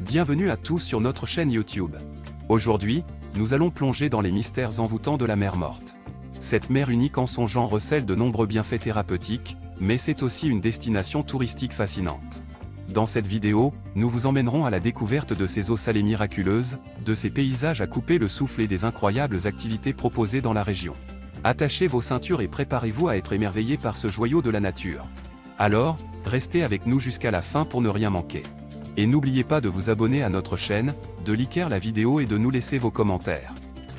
Bienvenue à tous sur notre chaîne YouTube. Aujourd'hui, nous allons plonger dans les mystères envoûtants de la mer Morte. Cette mer unique en son genre recèle de nombreux bienfaits thérapeutiques, mais c'est aussi une destination touristique fascinante. Dans cette vidéo, nous vous emmènerons à la découverte de ces eaux salées miraculeuses, de ces paysages à couper le souffle et des incroyables activités proposées dans la région. Attachez vos ceintures et préparez-vous à être émerveillés par ce joyau de la nature. Alors, restez avec nous jusqu'à la fin pour ne rien manquer. Et n'oubliez pas de vous abonner à notre chaîne, de liker la vidéo et de nous laisser vos commentaires.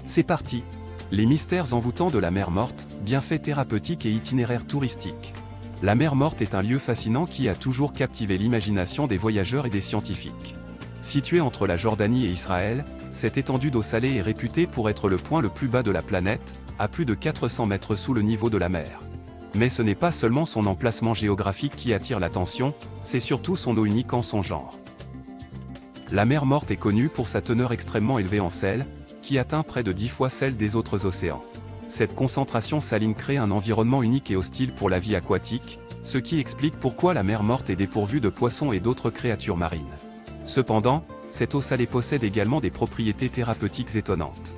C'est parti! Les mystères envoûtants de la mer Morte, bienfaits thérapeutiques et itinéraires touristiques. La mer Morte est un lieu fascinant qui a toujours captivé l'imagination des voyageurs et des scientifiques. Située entre la Jordanie et Israël, cette étendue d'eau salée est réputée pour être le point le plus bas de la planète, à plus de 400 mètres sous le niveau de la mer. Mais ce n'est pas seulement son emplacement géographique qui attire l'attention, c'est surtout son eau unique en son genre. La mer Morte est connue pour sa teneur extrêmement élevée en sel, qui atteint près de 10 fois celle des autres océans. Cette concentration saline crée un environnement unique et hostile pour la vie aquatique, ce qui explique pourquoi la mer Morte est dépourvue de poissons et d'autres créatures marines. Cependant, cette eau salée possède également des propriétés thérapeutiques étonnantes.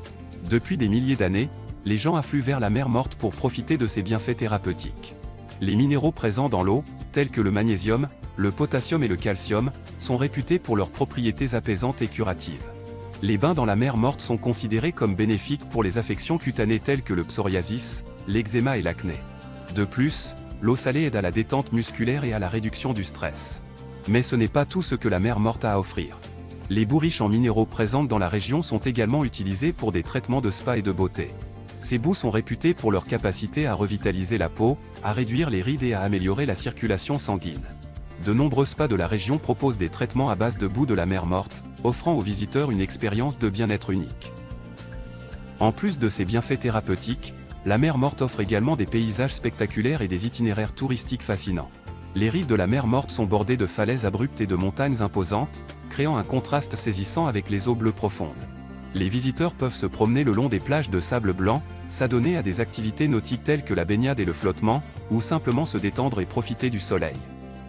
Depuis des milliers d'années, les gens affluent vers la mer Morte pour profiter de ses bienfaits thérapeutiques. Les minéraux présents dans l'eau, tels que le magnésium, le potassium et le calcium, sont réputés pour leurs propriétés apaisantes et curatives. Les bains dans la mer Morte sont considérés comme bénéfiques pour les affections cutanées telles que le psoriasis, l'eczéma et l'acné. De plus, l'eau salée aide à la détente musculaire et à la réduction du stress. Mais ce n'est pas tout ce que la mer Morte a à offrir. Les boues riches en minéraux présentes dans la région sont également utilisées pour des traitements de spa et de beauté. Ces boues sont réputées pour leur capacité à revitaliser la peau, à réduire les rides et à améliorer la circulation sanguine. De nombreux spas de la région proposent des traitements à base de boue de la mer Morte, offrant aux visiteurs une expérience de bien-être unique. En plus de ses bienfaits thérapeutiques, la mer Morte offre également des paysages spectaculaires et des itinéraires touristiques fascinants. Les rives de la mer Morte sont bordées de falaises abruptes et de montagnes imposantes, créant un contraste saisissant avec les eaux bleues profondes. Les visiteurs peuvent se promener le long des plages de sable blanc, s'adonner à des activités nautiques telles que la baignade et le flottement, ou simplement se détendre et profiter du soleil.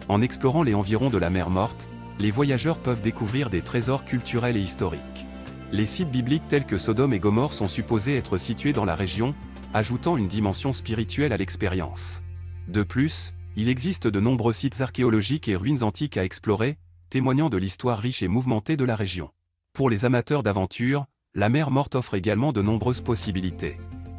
En explorant les environs de la mer Morte, les voyageurs peuvent découvrir des trésors culturels et historiques. Les sites bibliques tels que Sodome et Gomorrhe sont supposés être situés dans la région, ajoutant une dimension spirituelle à l'expérience. De plus, il existe de nombreux sites archéologiques et ruines antiques à explorer, témoignant de l'histoire riche et mouvementée de la région. Pour les amateurs d'aventure, la mer Morte offre également de nombreuses possibilités.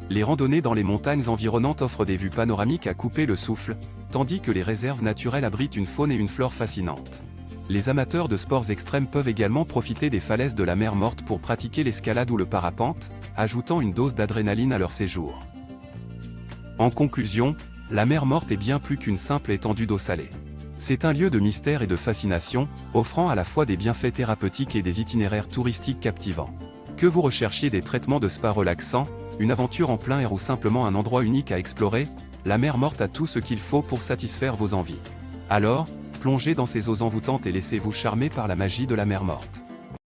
Les randonnées dans les montagnes environnantes offrent des vues panoramiques à couper le souffle, tandis que les réserves naturelles abritent une faune et une flore fascinantes. Les amateurs de sports extrêmes peuvent également profiter des falaises de la mer Morte pour pratiquer l'escalade ou le parapente, ajoutant une dose d'adrénaline à leur séjour. En conclusion, la mer Morte est bien plus qu'une simple étendue d'eau salée. C'est un lieu de mystère et de fascination, offrant à la fois des bienfaits thérapeutiques et des itinéraires touristiques captivants. Que vous recherchiez des traitements de spa relaxants, une aventure en plein air ou simplement un endroit unique à explorer, la mer Morte a tout ce qu'il faut pour satisfaire vos envies. Alors, plongez dans ces eaux envoûtantes et laissez-vous charmer par la magie de la mer Morte.